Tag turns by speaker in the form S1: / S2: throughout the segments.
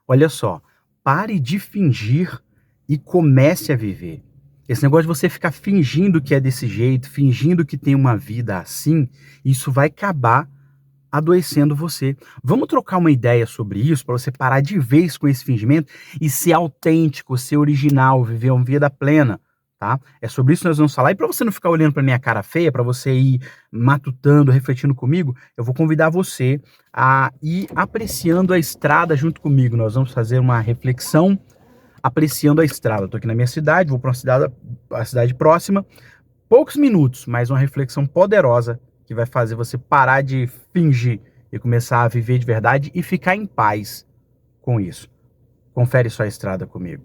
S1: Olha só, pare de fingir e comece a viver. Esse negócio de você ficar fingindo que é desse jeito, fingindo que tem uma vida assim, isso vai acabar adoecendo você. Vamos trocar uma ideia sobre isso para você parar de vez com esse fingimento e ser autêntico, ser original, viver uma vida plena, tá? É sobre isso que nós vamos falar. E para você não ficar olhando para minha cara feia, para você ir matutando, refletindo comigo, eu vou convidar você a ir apreciando a estrada junto comigo. Nós vamos fazer uma reflexão apreciando a estrada. Estou aqui na minha cidade, vou para a cidade próxima. Poucos minutos, mas uma reflexão poderosa que vai fazer você parar de fingir e começar a viver de verdade e ficar em paz com isso. Confere só a estrada comigo.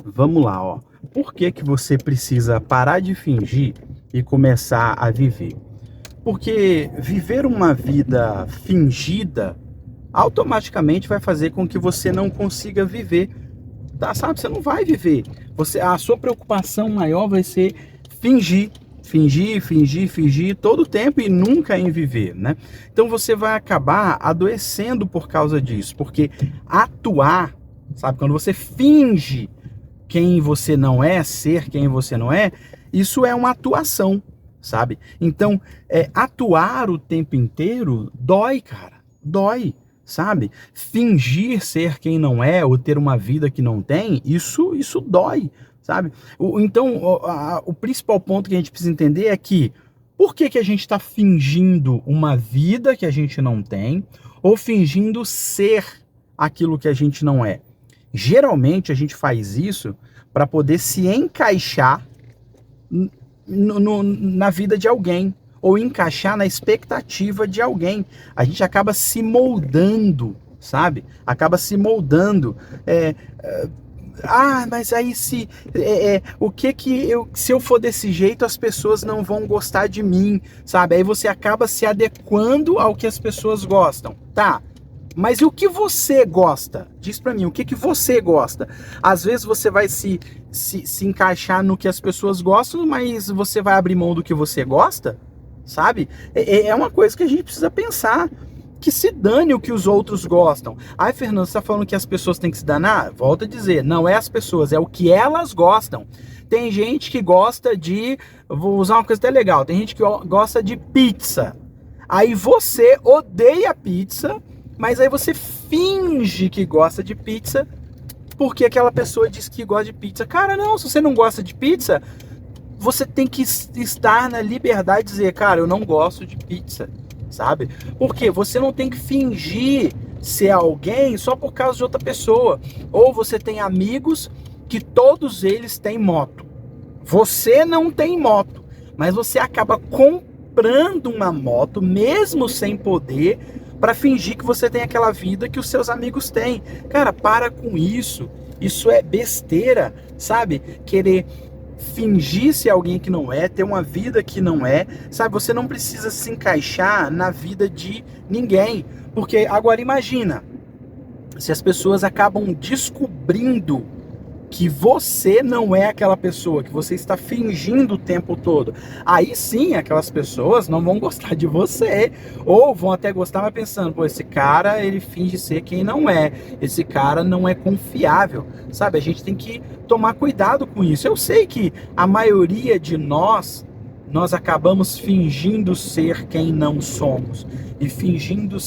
S1: Vamos lá, ó. Por que que você precisa parar de fingir e começar a viver? Porque viver uma vida fingida automaticamente vai fazer com que você não consiga viver, tá? Sabe? Você não vai viver. A sua preocupação maior vai ser fingir, fingir todo o tempo e nunca em viver, né? Então você vai acabar adoecendo por causa disso, porque atuar, sabe? Quando você finge quem você não é, ser quem você não é, isso é uma atuação, sabe? Então, atuar o tempo inteiro dói, cara, dói. Sabe? Fingir ser quem não é ou ter uma vida que não tem, isso dói, sabe? Então, o principal ponto que a gente precisa entender é que por que a gente está fingindo uma vida que a gente não tem ou fingindo ser aquilo que a gente não é? Geralmente a gente faz isso para poder se encaixar na vida de alguém, ou encaixar na expectativa de alguém. A gente acaba se moldando, sabe? Acaba se moldando. Mas aí se eu for desse jeito, as pessoas não vão gostar de mim, sabe? Aí você acaba se adequando ao que as pessoas gostam. Tá, mas e o que você gosta? Diz pra mim, o que você gosta? Às vezes você vai se encaixar no que as pessoas gostam, mas você vai abrir mão do que você gosta? Sabe? É uma coisa que a gente precisa pensar. Que se dane o que os outros gostam. Ai, Fernando, você tá falando que as pessoas têm que se danar? Volto a dizer, não é as pessoas, é o que elas gostam. Tem gente que gosta de... Vou usar uma coisa até legal. Tem gente que gosta de pizza. Aí você odeia pizza, mas aí você finge que gosta de pizza porque aquela pessoa diz que gosta de pizza. Cara, não, se você não gosta de pizza... Você tem que estar na liberdade de dizer, cara, eu não gosto de pizza, sabe? Porque você não tem que fingir ser alguém só por causa de outra pessoa. Ou você tem amigos que todos eles têm moto. Você não tem moto, mas você acaba comprando uma moto, mesmo sem poder, para fingir que você tem aquela vida que os seus amigos têm. Cara, para com isso. Isso é besteira, sabe? Querer fingir ser alguém que não é, ter uma vida que não é, sabe? Você não precisa se encaixar na vida de ninguém, porque agora imagina, se as pessoas acabam descobrindo que você não é aquela pessoa, que você está fingindo o tempo todo, aí sim aquelas pessoas não vão gostar de você, ou vão até gostar, mas pensando, pô, esse cara, ele finge ser quem não é, esse cara não é confiável, sabe? A gente tem que tomar cuidado com isso. Eu sei que a maioria de nós acabamos fingindo ser quem não somos, e fingindo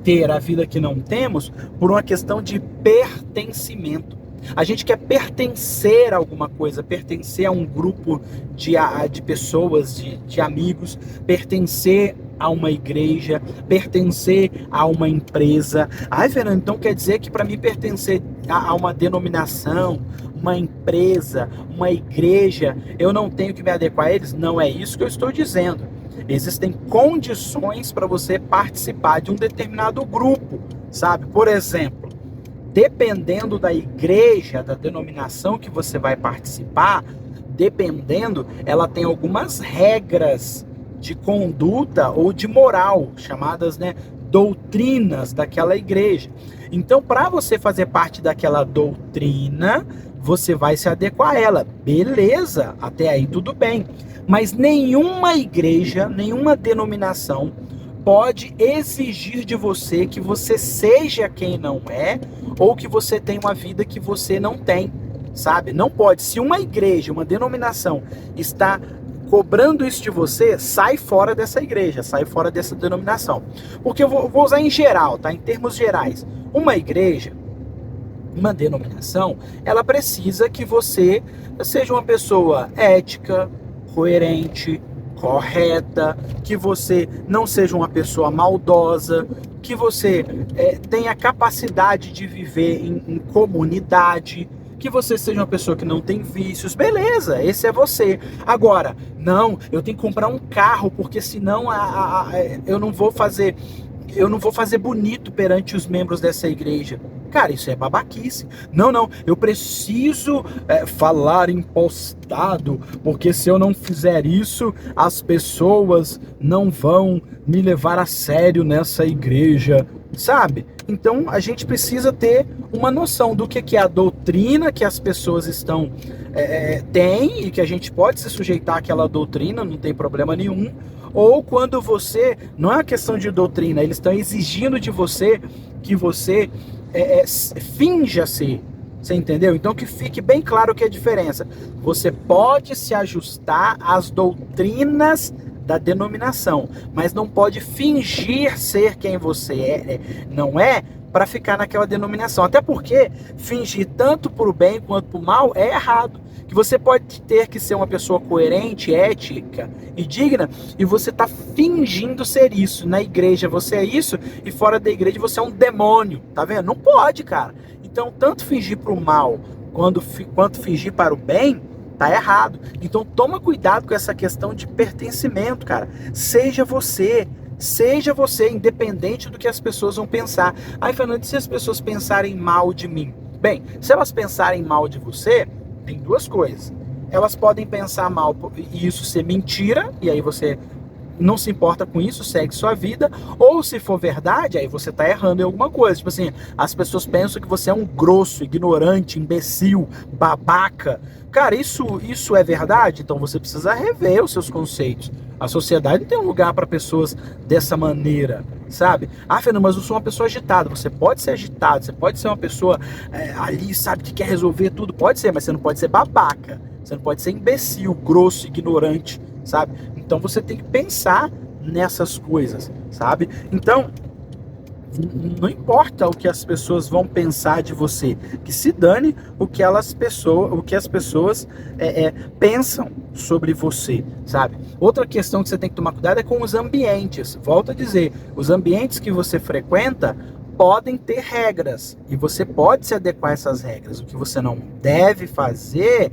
S1: ter a vida que não temos, por uma questão de pertencimento. A gente quer pertencer a alguma coisa, pertencer a um grupo de pessoas, de amigos, pertencer a uma igreja, pertencer a uma empresa. Ai, Fernando, então quer dizer que para mim pertencer a uma denominação, uma empresa, uma igreja, eu não tenho que me adequar a eles? Não é isso que eu estou dizendo. Existem condições para você participar de um determinado grupo, sabe? Por exemplo, dependendo da igreja, da denominação que você vai participar, dependendo, ela tem algumas regras de conduta ou de moral, chamadas, doutrinas daquela igreja. Então, para você fazer parte daquela doutrina, você vai se adequar a ela. Beleza, até aí tudo bem. Mas nenhuma igreja, nenhuma denominação pode exigir de você que você seja quem não é, ou que você tenha uma vida que você não tem, sabe? Não pode. Se uma igreja, uma denominação está cobrando isso de você, sai fora dessa igreja, sai fora dessa denominação. Porque eu vou usar em geral, tá? Em termos gerais. Uma igreja, uma denominação, ela precisa que você seja uma pessoa ética, coerente, correta, que você não seja uma pessoa maldosa, que você tenha capacidade de viver em comunidade, que você seja uma pessoa que não tem vícios, beleza, esse é você. Agora, não, eu tenho que comprar um carro, porque senão eu não vou fazer bonito perante os membros dessa igreja. Cara, isso é babaquice. Não, eu preciso falar impostado, porque se eu não fizer isso, as pessoas não vão me levar a sério nessa igreja, sabe? Então a gente precisa ter uma noção do que é a doutrina que as pessoas têm e que a gente pode se sujeitar àquela doutrina, não tem problema nenhum. Ou quando você, não é uma questão de doutrina, eles estão exigindo de você que você finja ser. Você entendeu? Então que fique bem claro que é a diferença. Você pode se ajustar às doutrinas da denominação, mas não pode fingir ser quem você não é, para ficar naquela denominação. Até porque fingir tanto para o bem quanto para o mal é errado. Que você pode ter que ser uma pessoa coerente, ética e digna, e você está fingindo ser isso. Na igreja você é isso, e fora da igreja você é um demônio. Tá vendo? Não pode, cara. Então, tanto fingir para o mal quanto fingir para o bem, tá errado. Então toma cuidado com essa questão de pertencimento, cara. Seja você, independente do que as pessoas vão pensar. Aí, Fernando, e se as pessoas pensarem mal de mim? Bem, se elas pensarem mal de você, tem duas coisas. Elas podem pensar mal e isso ser mentira, e aí você não se importa com isso, segue sua vida. Ou se for verdade, aí você tá errando em alguma coisa. Tipo assim, as pessoas pensam que você é um grosso, ignorante, imbecil, babaca. Cara, isso é verdade? Então você precisa rever os seus conceitos. A sociedade não tem um lugar para pessoas dessa maneira, sabe? Ah, Fernando, mas eu sou uma pessoa agitada. Você pode ser agitado, você pode ser uma pessoa ali, sabe, que quer resolver tudo. Pode ser, mas você não pode ser babaca. Você não pode ser imbecil, grosso, ignorante, sabe? Então você tem que pensar nessas coisas, sabe? Então, não importa o que as pessoas vão pensar de você, que se dane o que as pessoas pensam sobre você, sabe? Outra questão que você tem que tomar cuidado é com os ambientes. Volto a dizer, os ambientes que você frequenta podem ter regras e você pode se adequar a essas regras. O que você não deve fazer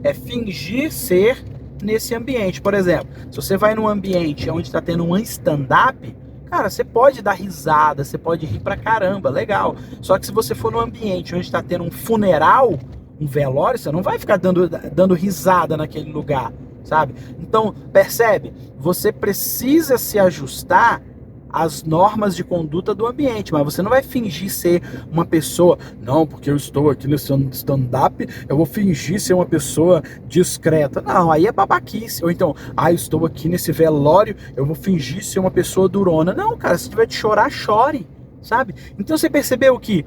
S1: é fingir ser nesse ambiente. Por exemplo, se você vai num ambiente onde está tendo um stand-up, cara, você pode dar risada, você pode rir pra caramba, legal. Só que se você for num ambiente onde está tendo um funeral, um velório, você não vai ficar dando risada naquele lugar, sabe? Então, percebe? Você precisa se ajustar as normas de conduta do ambiente, mas você não vai fingir ser uma pessoa, não, porque eu estou aqui nesse stand-up, eu vou fingir ser uma pessoa discreta. Não, aí é babaquice. Ou então, eu estou aqui nesse velório, eu vou fingir ser uma pessoa durona. Não, cara, se tiver de chorar, chore, sabe? Então você percebeu que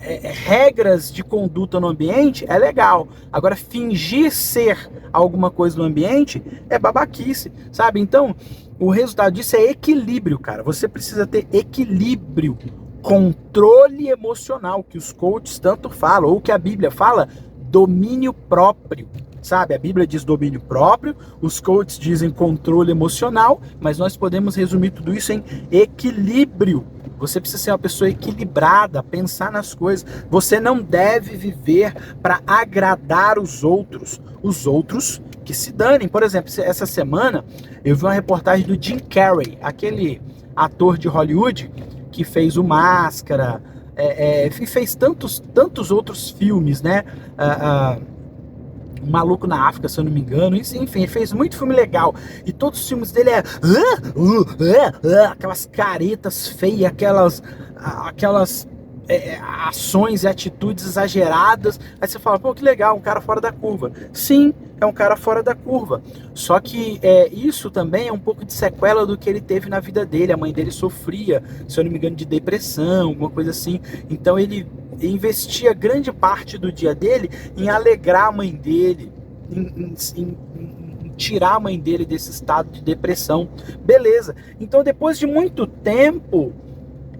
S1: regras de conduta no ambiente é legal. Agora, fingir ser alguma coisa no ambiente é babaquice, sabe? Então, o resultado disso é equilíbrio, cara. Você precisa ter equilíbrio, controle emocional, que os coaches tanto falam, ou que a Bíblia fala, domínio próprio, sabe? A Bíblia diz domínio próprio, os coaches dizem controle emocional, mas nós podemos resumir tudo isso em equilíbrio. Você precisa ser uma pessoa equilibrada, pensar nas coisas. Você não deve viver para agradar os outros que se danem. Por exemplo, essa semana eu vi uma reportagem do Jim Carrey, aquele ator de Hollywood que fez o Máscara, e fez tantos outros filmes, né? Um Maluco na África, se eu não me engano. Enfim, ele fez muito filme legal. E todos os filmes dele aquelas caretas feias, aquelas ações e atitudes exageradas. Aí você fala, pô, que legal, um cara fora da curva. Sim, é um cara fora da curva. Só que isso também é um pouco de sequela do que ele teve na vida dele. A mãe dele sofria, se eu não me engano, de depressão, alguma coisa assim. Então ele investia grande parte do dia dele em alegrar a mãe dele, em tirar a mãe dele desse estado de depressão. Beleza. Então depois de muito tempo,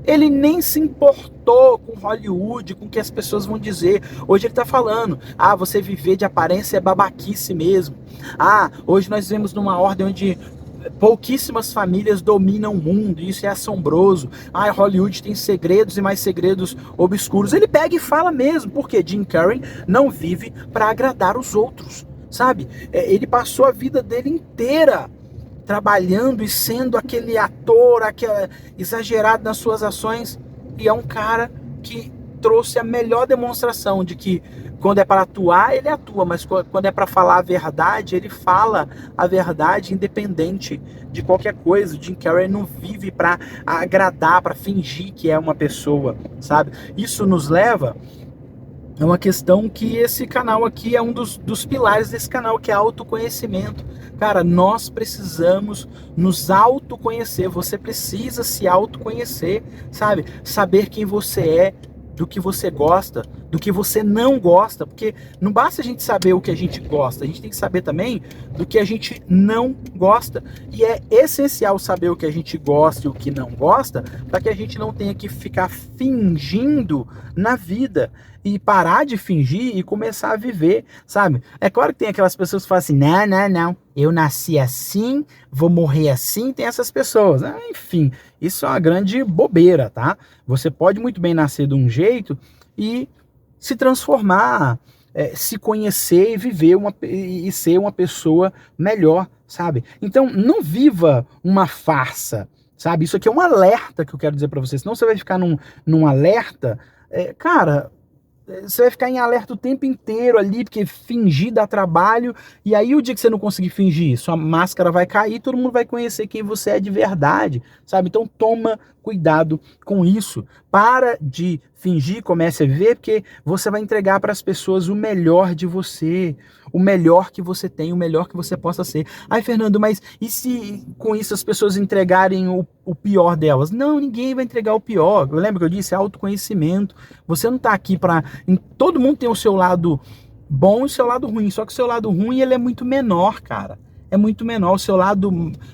S1: ele nem se importou com Hollywood, com o que as pessoas vão dizer. Hoje ele tá falando, você viver de aparência é babaquice mesmo. Hoje nós vivemos numa ordem onde pouquíssimas famílias dominam o mundo, isso é assombroso. Hollywood tem segredos e mais segredos obscuros. Ele pega e fala mesmo, porque Jim Carrey não vive para agradar os outros, sabe? Ele passou a vida dele inteira trabalhando e sendo aquele ator, exagerado nas suas ações, e é um cara que trouxe a melhor demonstração de que quando é para atuar, ele atua, mas quando é para falar a verdade, ele fala a verdade independente de qualquer coisa. O Jim Carrey não vive para agradar, para fingir que é uma pessoa, sabe? Isso nos leva a uma questão que esse canal aqui é um dos pilares desse canal, que é autoconhecimento. Cara, nós precisamos nos autoconhecer. Você precisa se autoconhecer, sabe? Saber quem você é, do que você gosta, do que você não gosta, porque não basta a gente saber o que a gente gosta, a gente tem que saber também do que a gente não gosta. E é essencial saber o que a gente gosta e o que não gosta, para que a gente não tenha que ficar fingindo na vida e parar de fingir e começar a viver, sabe? É claro que tem aquelas pessoas que falam assim, não, eu nasci assim, vou morrer assim, tem essas pessoas. Enfim, isso é uma grande bobeira, tá? Você pode muito bem nascer de um jeito e se transformar, se conhecer e viver e ser uma pessoa melhor, sabe? Então, não uma farsa, sabe? Isso aqui é um alerta que eu quero dizer pra você. Senão você vai ficar num alerta, cara, você vai ficar em alerta o tempo inteiro ali, porque fingir dá trabalho, e aí o dia que você não conseguir fingir, sua máscara vai cair, todo mundo vai conhecer quem você é de verdade, sabe? Então toma cuidado com isso. Para de fingir, comece a viver, porque você vai entregar para as pessoas o melhor de você, o melhor que você tem, o melhor que você possa ser. Fernando, mas e se com isso as pessoas entregarem o pior delas? Não, ninguém vai entregar o pior. Lembra que eu disse? É autoconhecimento. Você não está aqui para... Todo mundo tem o seu lado bom e o seu lado ruim, só que o seu lado ruim ele é muito menor, cara. É muito menor. O seu lado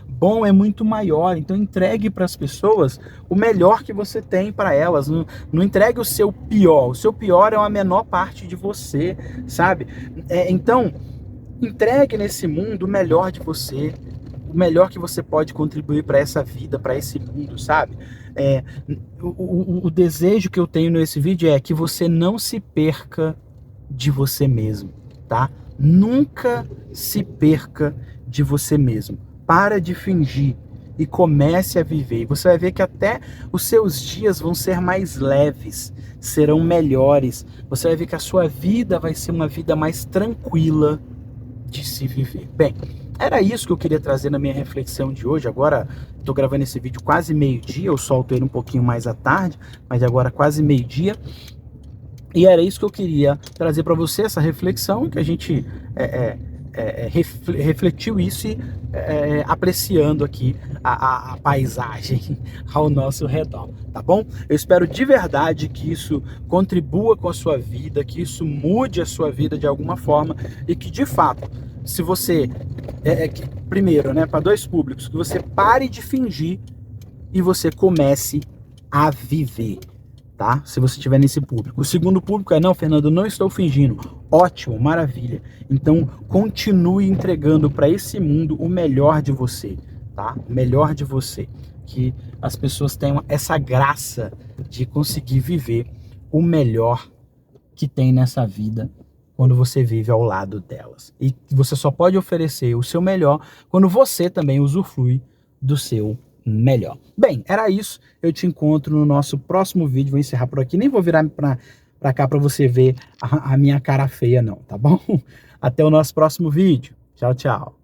S1: bom é muito maior. Então entregue para as pessoas o melhor que você tem para elas. Não entregue o seu pior. O seu pior é uma menor parte de você, sabe? Então, entregue nesse mundo o melhor de você, o melhor que você pode contribuir para essa vida, para esse mundo, sabe? O desejo que eu tenho nesse vídeo é que você não se perca de você mesmo, tá? Nunca se perca de você mesmo. Para de fingir e comece a viver. E você vai ver que até os seus dias vão ser mais leves, serão melhores. Você vai ver que a sua vida vai ser uma vida mais tranquila de se viver. Bem, era isso que eu queria trazer na minha reflexão de hoje. Agora estou gravando esse vídeo quase meio-dia, eu solto ele um pouquinho mais à tarde, mas agora quase meio-dia. E era isso que eu queria trazer para você, essa reflexão, que a gente refletiu isso e apreciando aqui a paisagem ao nosso redor, tá bom? Eu espero de verdade que isso contribua com a sua vida, que isso mude a sua vida de alguma forma e que de fato, se você, primeiro, né, para dois públicos, que você pare de fingir e você comece a viver. Tá? Se você estiver nesse público. O segundo público é, não, Fernando, não estou fingindo. Ótimo, maravilha. Então, continue entregando para esse mundo o melhor de você, tá? O melhor de você. Que as pessoas tenham essa graça de conseguir viver o melhor que tem nessa vida quando você vive ao lado delas. E você só pode oferecer o seu melhor quando você também usufrui do seu melhor. Bem, era isso. Eu te encontro no nosso próximo vídeo. Vou encerrar por aqui. Nem vou virar pra cá pra você ver a minha cara feia, não, tá bom? Até o nosso próximo vídeo. Tchau, tchau.